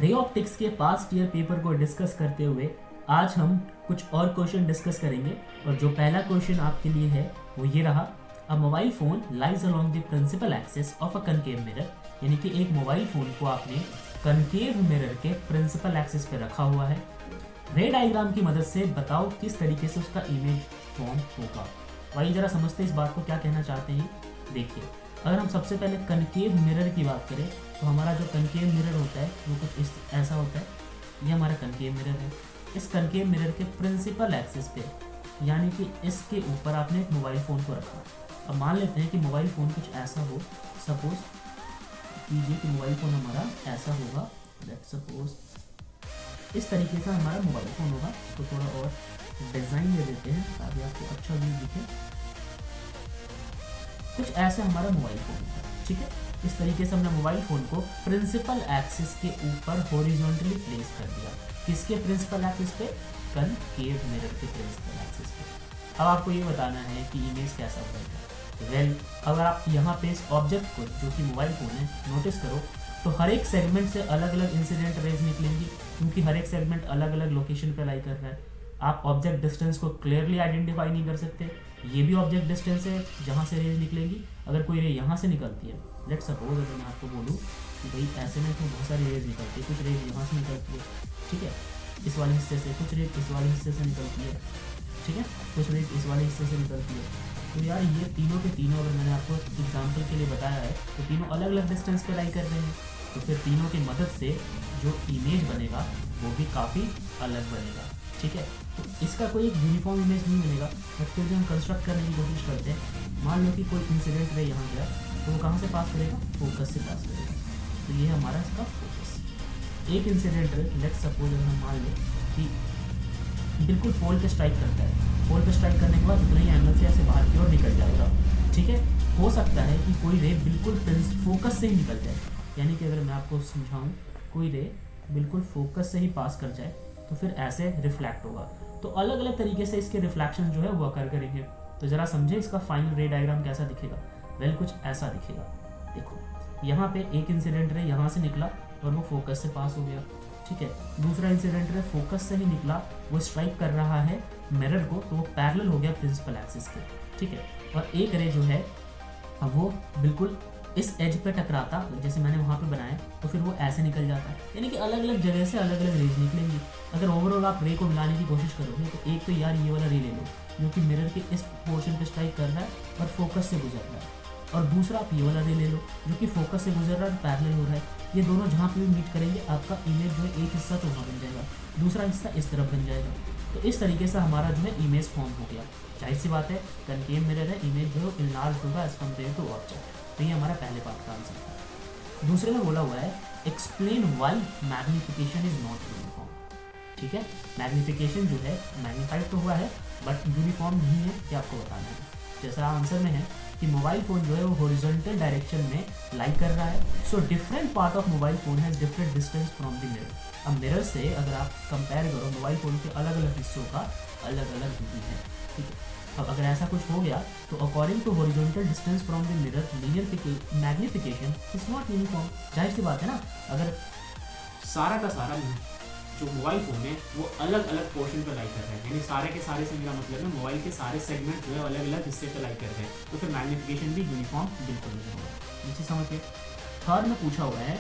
Ray optics के past year paper को discuss करते हुए आज हम कुछ और क्वेश्चन डिस्कस करेंगे। और जो पहला क्वेश्चन आपके लिए है वो ये रहा, a mobile phone lies along the principal axis of a concave mirror, यानी कि एक मोबाइल फोन को आपने कनकेव मिरर के प्रिंसिपल एक्सिस पे रखा हुआ है। रे डायग्राम की मदद से बताओ किस तरीके से उसका इमेज फॉर्म होगा। वही जरा समझते इस बात को क्या कहना चाहते हैं। देखिए, अगर हम सबसे पहले कनकेव मिरर की बात करें तो हमारा जो कनकेव मिरर होता है वो कुछ इस ऐसा होता है। ये हमारा कनकेव मिरर है। इस कनकेव मिरर के प्रिंसिपल एक्सिस पे, यानी कि इसके ऊपर आपने एक मोबाइल फ़ोन को रखा। अब मान लेते हैं कि मोबाइल फ़ोन कुछ ऐसा हो, सपोज कीजिए कि मोबाइल फ़ोन हमारा ऐसा होगा, लेट्स सपोज इस तरीके से हमारा मोबाइल फ़ोन होगा। तो थोड़ा और डिज़ाइन दे देते हैं ताकि आपको अच्छा व्यू दिखे। कुछ ऐसे हमारा मोबाइल फ़ोन होगा, ठीक है। इस तरीके से हमने मोबाइल फ़ोन को प्रिंसिपल एक्सिस के ऊपर हॉरिजॉन्टली प्लेस कर दिया। किसके प्रिंसिपल एक्सिस पे? कनकेव मिरर के प्रिंसिपल एक्सिस पे। अब आपको ये बताना है कि इमेज कैसा बनेगा। वेल, अगर आप यहाँ पे इस ऑब्जेक्ट को, जो कि मोबाइल फ़ोन है, नोटिस करो तो हर एक सेगमेंट से अलग अलग इंसिडेंट रेज निकलेंगी, क्योंकि हर एक सेगमेंट अलग अलग लोकेशन पे लाई कर रहा है। आप ऑब्जेक्ट डिस्टेंस को क्लियरली आइडेंटिफाई नहीं कर सकते। ये भी ऑब्जेक्ट डिस्टेंस है जहाँ से रेज निकलेंगी। अगर कोई रे यहाँ से निकलती है, लेट्स सपोज अगर मैं आपको बोलूँ कि भाई ऐसे में तो बहुत सारी रेज निकलती है, कुछ रेज यहाँ से निकलती है, ठीक है, इस वाले हिस्से से, कुछ रेज इस वाले हिस्से से निकलती है, ठीक है, कुछ रेज इस वाले हिस्से से निकलती है। तो यार ये तीनों के तीनों, अगर मैंने आपको एग्जाम्पल के लिए बताया है, तो तीनों अलग अलग डिस्टेंस पे लाई कर रहे हैं। तो फिर तीनों की मदद से जो इमेज बनेगा वो भी काफ़ी अलग बनेगा, ठीक है। तो इसका कोई एक यूनिफॉर्म इमेज नहीं बनेगा, बट फिर भी हम कंस्ट्रक्ट करने की कोशिश करते हैं। मान लो कि कोई इंसिडेंट रे यहाँ गया, तो वो कहाँ से पास करेगा? फोकस से पास करेगा। तो ये हमारा इसका फोकस। एक इंसिडेंट रे, लेट्स सपोज अगर हम मान लें कि बिल्कुल पोल पे स्ट्राइक करता है, पोल पे स्ट्राइक करने के बाद उतना ही एंगल से ऐसे बाहर की ओर निकल जाएगा, ठीक है। हो सकता है कि कोई रे बिल्कुल फोकस से ही निकल जाए, यानी कि अगर मैं आपको समझाऊँ, कोई रे बिल्कुल फोकस से ही पास कर जाए तो फिर ऐसे रिफ्लेक्ट होगा। तो अलग अलग तरीके से इसके रिफ्लेक्शन जो है वो अकर करेंगे। तो ज़रा समझे इसका फाइनल रे डायग्राम कैसा दिखेगा। वेल, कुछ ऐसा दिखेगा। देखो, यहाँ पे एक इंसिडेंट रे यहाँ से निकला और वो फोकस से पास हो गया, ठीक है। दूसरा इंसिडेंट रे फोकस से ही निकला, वो स्ट्राइक कर रहा है मिरर को, तो वो पैरेलल हो गया प्रिंसिपल एक्सिस के, ठीक है। और एक रे जो है वो बिल्कुल इस एज पे टकराता, जैसे मैंने वहाँ पे बनाया, तो फिर वो ऐसे निकल जाता है। यानी कि अलग अलग जगह से अलग अलग रेज निकलेंगी। अगर ओवरऑल आप रे को मिलाने की कोशिश करोगे तो एक तो यार ये वाला रे ले लो जो कि मिरर के इस पोर्शन पे स्ट्राइक कर रहा है और फोकस से गुजर रहा है, और दूसरा आप ये वाला रे ले लो जो कि फोकस से गुजर रहा है, पैरेलल हो रहा है। ये दोनों जहाँ पे भी मीट करेंगे, आपका इमेज जो है एक हिस्सा तो वहाँ बन जाएगा, दूसरा हिस्सा इस तरफ बन जाएगा। तो इस तरीके से हमारा जो है इमेज फॉर्म हो गया। जाहिर सी बात है, कनकेव मिरर है, इमेज जो है इनलार्ज होगा एज कम्पेयर टू ऑब्जेक्ट। तो ये हमारा पहले पार्ट का आंसर था। दूसरे में बोला हुआ है, explain why magnification is not uniform, ठीक है। मैग्निफिकेशन जो है मैग्नीफाइड तो हुआ है बट यूनिफॉर्म नहीं है, क्या आपको बताना है। जैसा आंसर में है कि मोबाइल फ़ोन जो है वो हॉरिजॉन्टल डायरेक्शन में लाई कर रहा है, so different part of mobile phone has different distance from the mirror. अब मिरर से अगर आप कंपेयर करो, मोबाइल फ़ोन के अलग अलग हिस्सों का अलग अलग दूरी है, ठीक है। अब अगर ऐसा कुछ हो गया तो according to horizontal distance from the mirror linear magnification is not uniform. जाहिर सी बात है ना, अगर सारा का सारा जो मोबाइल फ़ोन है वो अलग अलग पोर्शन पर लाई कर रहे हैं, यानी सारे के सारे से मेरा मतलब है मोबाइल के सारे सेगमेंट जो है अलग अलग हिस्से पर लाई कर रहे हैं, तो फिर मैग्निफिकेशन भी यूनिफॉर्म बिल्कुल नहीं होगा। नीचे समझ के थर्ड में पूछा हुआ है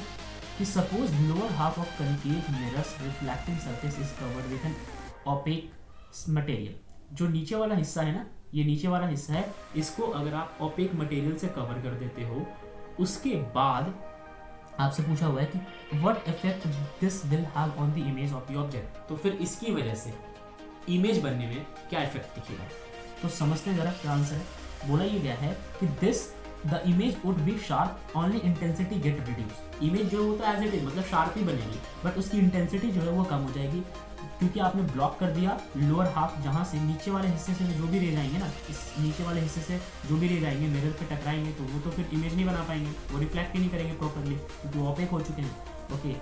कि suppose lower half of concave mirrors reflecting surface is covered with an opaque material. जो नीचे वाला हिस्सा है ना, ये नीचे वाला हिस्सा है, इसको अगर आप ओपेक मटेरियल से कवर कर देते हो, उसके बाद आपसे पूछा हुआ है कि what effect this will have on the image of the object. तो फिर इसकी वजह से इमेज बनने में क्या इफेक्ट दिखेगा। तो समझते हैं जरा क्या आंसर है। बोला ये गया है कि this the image would be sharp only intensity get reduce. Image जो होता है एज इट इज, मतलब शार्प ही बनेगी, बट उसकी इंटेंसिटी जो है वो कम हो जाएगी, क्योंकि आपने ब्लॉक कर दिया लोअर हाफ, जहाँ से नीचे वाले हिस्से से जो भी रेज आएंगे ना, इस नीचे वाले हिस्से से जो भी रेज आएंगे मिरर पे टकराएंगे, तो वो तो फिर इमेज नहीं बना पाएंगे, वो रिफ्लेक्ट ही नहीं करेंगे प्रॉपरली, क्योंकि वो ओपेक हो चुके हैं। Okay,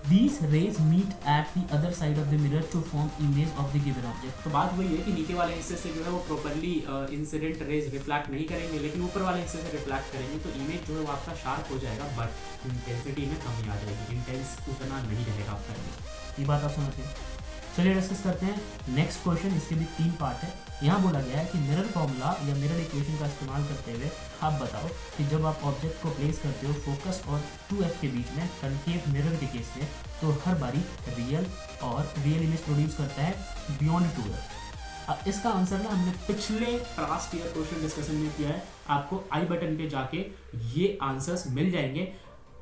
These rays meet at the other side of the mirror to form image of the given object। तो बात वही है कि नीचे वाले हिस्से से जो है वो प्रॉपरली इंसिडेंट रेज रिफ्लेक्ट नहीं करेंगे, लेकिन ऊपर वाले हिस्से से रिफ्लेक्ट करेंगे, तो इमेज जो है वो आपका शार्प हो जाएगा, बट इंटेंसिटी में कमी आ जाएगी, इंटेंस उतना नहीं रहेगा आपका इमेज। ये बात आप समझ गए। चलिए डिस्कस करते हैं नेक्स्ट क्वेश्चन। इसके भी 3 पार्ट है। यहाँ बोला गया है कि मिरर फॉर्मूला या मिरर इक्वेशन का इस्तेमाल करते हुए आप बताओ कि जब आप ऑब्जेक्ट को प्लेस करते हो फोकस और 2f के बीच में कनकेव मिरर के केस में, तो हर बारी रियल इमेज प्रोड्यूस करता है बियॉन्ड 2f। अब इसका आंसर ना हमने पिछले लास्ट ईयर क्वेश्चन डिस्कशन में किया है, आपको आई बटन पे जाके ये आंसर्स मिल जाएंगे,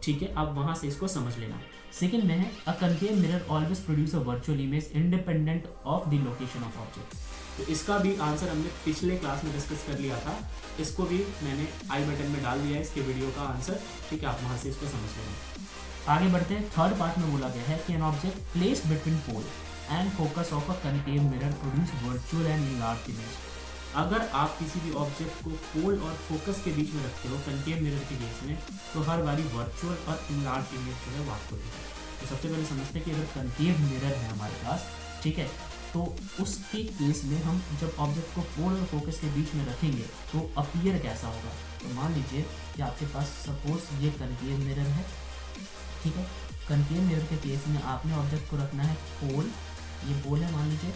ठीक है, आप वहां से इसको समझ लेना। सेकंड में है a concave mirror always produce a virtual image independent of the location of object. तो इसका भी आंसर हमने पिछले क्लास में डिस्कस कर लिया था, इसको भी मैंने आई बटन में डाल दिया है इसके वीडियो का आंसर, ठीक है, आप वहां से इसको समझ लेना। आगे बढ़ते हैं। थर्ड पार्ट में बोला गया है कि an object placed between pole and focus of a concave mirror produce virtual and enlarged image. अगर आप किसी भी ऑब्जेक्ट को पोल और फोकस के बीच में रखते हो कनकेव मिरर के केस में, तो हर बारी वर्चुअल और इनलार्ज इमेज जो है वो आपको देगा। तो सबसे पहले समझते हैं कि अगर कनकेव मिरर है हमारे पास, ठीक है, तो उसके केस में हम जब ऑब्जेक्ट को पोल और फोकस के बीच में रखेंगे तो अपीयर कैसा होगा। तो मान लीजिए कि आपके पास सपोज ये कनकेव मिरर है, ठीक है, कनकेव मिरर के केस में आपने ऑब्जेक्ट को रखना है पोल, ये पोल है मान लीजिए,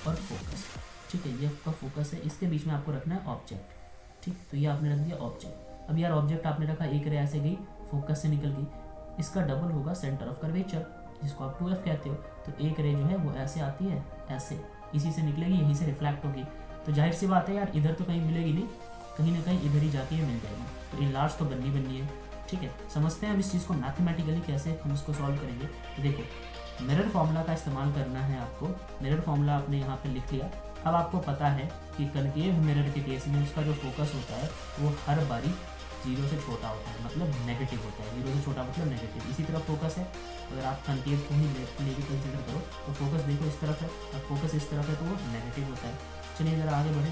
और फोकस, ठीक है, ये आपका फोकस है, इसके बीच में आपको रखना है ऑब्जेक्ट, ठीक। तो ये आपने रख दिया ऑब्जेक्ट। अब यार ऑब्जेक्ट आपने रखा, एक रे ऐसे गई फोकस से निकल गई, इसका डबल होगा सेंटर ऑफ कर्वेचर जिसको आप 2f कहते हो। तो एक रे जो है वो ऐसे आती है, ऐसे इसी से निकलेगी, यहीं से रिफ्लेक्ट होगी, तो जाहिर सी बात है यार इधर तो कहीं मिलेगी नहीं, कहीं ना कहीं इधर ही जाके ये मिल जाएगी। तो इनलार्ज तो बननी है, ठीक है। समझते हैं अब इस चीज़ को मैथमेटिकली कैसे हम इसको सॉल्व करेंगे। तो देखो मिरर फॉर्मूला का इस्तेमाल करना है आपको। मिरर फॉर्मूला आपने यहाँ पे लिख लिया। अब आपको पता है कि कनकेव मिरर के केस में उसका जो फोकस होता है वो हर बारी 0 से छोटा होता है, मतलब नेगेटिव होता है। 0 से छोटा मतलब नेगेटिव। इसी तरफ फोकस है, अगर आप कनकेव को ही लेके कंसिडर करो तो फोकस देखो इस तरफ है, और फोकस इस तरफ है तो वो नेगेटिव होता है। चलिए ज़रा आगे बढ़े।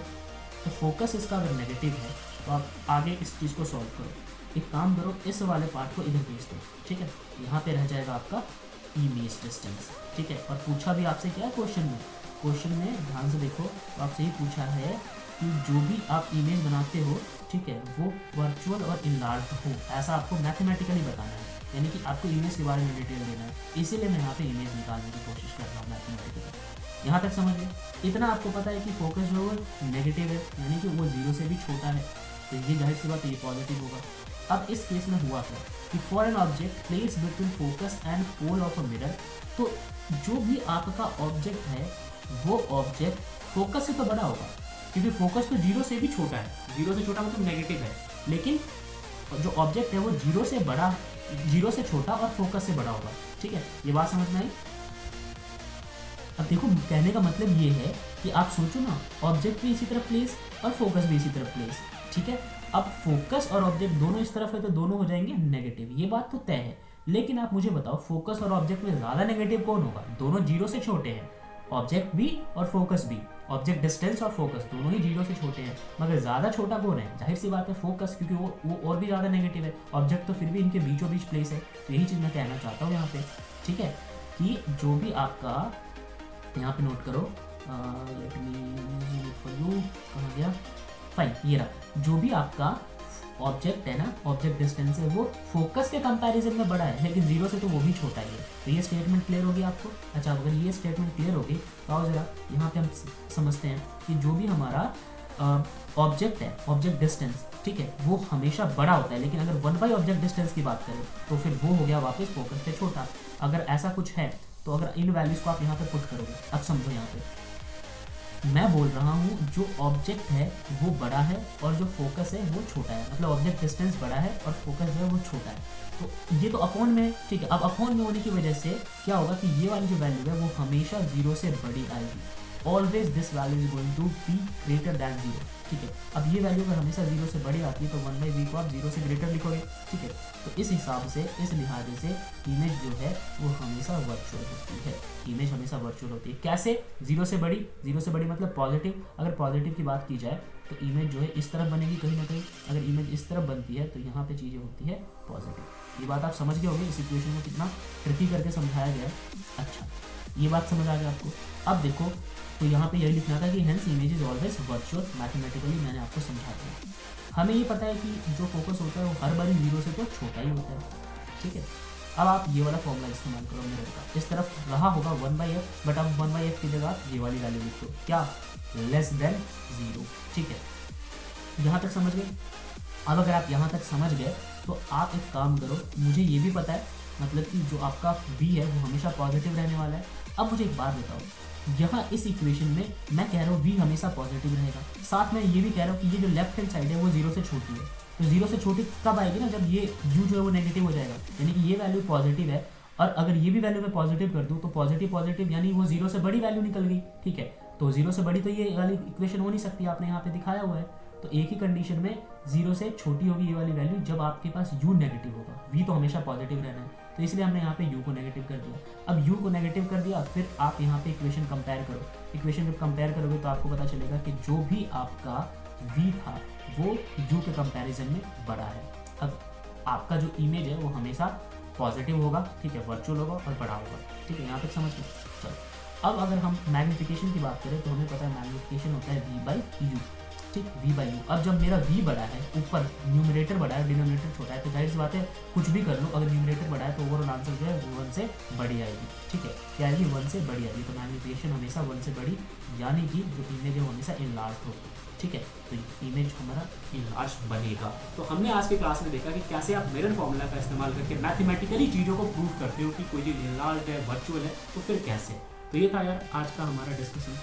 तो फोकस इसका अगर नेगेटिव है तो आप आगे इस चीज़ को सॉल्व करो। एक काम करो, इस वाले पार्ट को इधर भेज दो, ठीक है, यहाँ पे रह जाएगा आपका इमेज डिस्टेंस, ठीक है। और पूछा भी आपसे क्या है क्वेश्चन में ध्यान से देखो, तो आपसे ही पूछा है कि जो भी आप इमेज बनाते हो, ठीक है, वो वर्चुअल और इनलार्ज हो, ऐसा आपको मैथमेटिकली बताना है, यानी कि आपको इमेज के बारे में डिटेल देना है। इसीलिए मैं यहाँ पे इमेज निकालने की कोशिश कर रहा हूँ मैथमेटिकली। यहाँ तक समझ गए। इतना आपको पता है कि फोकस जो है नेगेटिव है, यानी कि वो 0 से भी छोटा है, तो ये जाहिर सी बात है ये पॉजिटिव होगा। अब इस केस में हुआ क्या कि for an object place between focus and pole of a mirror, तो जो भी आपका ऑब्जेक्ट है वो ऑब्जेक्ट फोकस से तो बड़ा होगा, क्योंकि फोकस तो 0 से भी छोटा है। 0 से छोटा मतलब नेगेटिव है, लेकिन जो ऑब्जेक्ट है वो 0 से छोटा और फोकस से बड़ा होगा, ठीक है। ये बात समझ में आई। अब देखो कहने का मतलब ये है कि आप सोचो ना, ऑब्जेक्ट भी इसी तरफ प्लेस और फोकस भी इसी तरफ प्लेस, ठीक है। अब फोकस और ऑब्जेक्ट दोनों इस तरफ है तो दोनों हो जाएंगे नेगेटिव, ये बात तो तय है। लेकिन आप मुझे बताओ फोकस और ऑब्जेक्ट में ज़्यादा नेगेटिव कौन होगा? दोनों 0 से छोटे हैं, ऑब्जेक्ट भी और फोकस भी। ऑब्जेक्ट डिस्टेंस और फोकस दोनों ही 0 से छोटे हैं, मगर ज़्यादा छोटा कौन है? जाहिर सी बात है फोकस, क्योंकि वो और भी ज़्यादा नेगेटिव है। ऑब्जेक्ट तो फिर भी इनके बीचों बीच प्लेस है। तो यही चीज़ मैं कहना चाहता हूँ यहाँ पे, ठीक है, कि जो भी आपका यहाँ पे नोट करो, लेट मी फॉर यू, कहाँ गया, फाइन, ये रहा, जो भी आपका ऑब्जेक्ट है ना, ऑब्जेक्ट डिस्टेंस है वो फोकस के कंपैरिजन में बड़ा है, लेकिन 0 से तो वो भी छोटा ही है। तो ये स्टेटमेंट क्लियर होगी आपको। अच्छा, अगर ये स्टेटमेंट क्लियर होगी तो आओ जरा यहाँ पे हम समझते हैं कि जो भी हमारा ऑब्जेक्ट है, ऑब्जेक्ट डिस्टेंस, ठीक है, वो हमेशा बड़ा होता है, लेकिन अगर 1 बाई ऑब्जेक्ट डिस्टेंस की बात करें तो फिर वो हो गया वापस फोकस से छोटा। अगर ऐसा कुछ है तो अगर इन वैल्यूज़ को आप यहाँ पे पुट करोगे, अब समझो यहाँ पे मैं बोल रहा हूँ जो ऑब्जेक्ट है वो बड़ा है और जो फोकस है वो छोटा है, मतलब ऑब्जेक्ट डिस्टेंस बड़ा है और फोकस जो है वो छोटा है। तो ये तो अपॉन में, ठीक है। अब अपॉन में होने की वजह से क्या होगा कि ये वाली जो वैल्यू है वो हमेशा 0 से बड़ी आएगी, always this value is going to be greater than zero, ठीक है। अब ये वैल्यू अगर हमेशा जीरो से बड़ी आती है तो 1/v को आप जीरो से ग्रेटर लिखोगे, ठीक है। तो इस हिसाब से, इस लिहाजे से इमेज जो है वो हमेशा वर्चुअल होती है, इमेज हमेशा वर्चुअल होती है। कैसे? जीरो से बड़ी, जीरो से बड़ी मतलब पॉजिटिव। अगर पॉजिटिव की बात की जाए तो इमेज जो है इस तरफ बनेगी कहीं ना कहीं, अगर इमेज इस तरफ बनती है तो यहाँ पे चीज़ें होती है पॉजिटिव। ये बात आप समझ गए होंगे, इस इक्वेशन को कितना ट्रिकी करके समझाया गया है। अच्छा, ये बात समझ आ गया आपको। अब देखो, तो यहाँ पे यही लिखना था कि hence image is always virtual mathematically, मैंने आपको समझा दिया। हमें ये पता है कि जो फोकस होता है वो हर बारी जीरो से तो छोटा ही होता है, ठीक है। अब आप ये वाला फॉर्मूला इस्तेमाल करो मेरे का, इस तरफ रहा होगा 1/f, बट अब 1/f की जगह आप ये वाली वैल्यू लिख दो, क्या? लेस देन जीरो, ठीक है। यहाँ तक समझ गए? अब अगर आप यहाँ तक समझ गए तो आप एक काम करो, मुझे ये भी पता है मतलब कि जो आपका v है वो हमेशा पॉजिटिव रहने वाला है। अब मुझे एक बात बताओ, यहाँ इस इक्वेशन में मैं कह रहा हूँ v हमेशा पॉजिटिव रहेगा, साथ में ये भी कह रहा हूँ कि ये जो लेफ्ट हैंड साइड है वो जीरो से छोटी है। तो जीरो से छोटी कब आएगी ना, जब ये u जो है वो नेगेटिव हो जाएगा, यानी कि ये वैल्यू पॉजिटिव है। और अगर ये भी वैल्यू मैं पॉजिटिव कर दूँ तो पॉजिटिव पॉजिटिव यानी वो जीरो से बड़ी वैल्यू निकल गई, ठीक है। तो जीरो से बड़ी तो ये वाली इक्वेशन हो नहीं सकती, आपने यहाँ पे दिखाया हुआ है। तो एक ही कंडीशन में जीरो से छोटी होगी ये वाली वैल्यू जब आपके पास u नेगेटिव होगा, v तो हमेशा पॉजिटिव रहना है, तो इसलिए हमने यहाँ पे u को नेगेटिव कर दिया। अब u को नेगेटिव कर दिया, फिर आप यहाँ पे इक्वेशन कंपेयर करो। इक्वेशन जब कंपेयर करोगे तो आपको पता चलेगा कि जो भी आपका v था वो u के कंपैरिजन में बड़ा है। अब आपका जो इमेज है वो हमेशा पॉजिटिव होगा, ठीक है, वर्चुअल होगा और बड़ा होगा, ठीक है। यहाँ तक समझ गए? चलो, अब अगर हम मैग्निफिकेशन की बात करें तो हमें पता है मैग्निफिकेशन होता है v/u, ठीक, v/u। अब जब मेरा v बड़ा है, ऊपर न्यूमरेटर बड़ा है, डिनोमिनेटर छोटा है, तो जाहिर सी बात है कुछ भी कर लो, अगर न्यूमरेटर बड़ा है तो ओवरऑल आंसर जो है वो 1 से बड़ी आएगी, ठीक है। क्या आएगी? 1 से बड़ी आएगी। तो मैग्निफिकेशन हमेशा 1 से बड़ी, यानी कि जो इमेज है वो हमेशा इनलार्ज होगी, ठीक है। तो इमेज हमारा इनलार्ज बनेगा। तो हमने आज के क्लास में देखा कि कैसे आप मिरर फॉर्मूला का इस्तेमाल करके मैथमेटिकली चीज़ों को प्रूव करते हो कि कोई चीज़ इनलार्ज है, वर्चुअल है, तो फिर कैसे। तो ये था यार आज का हमारा डिस्कशन।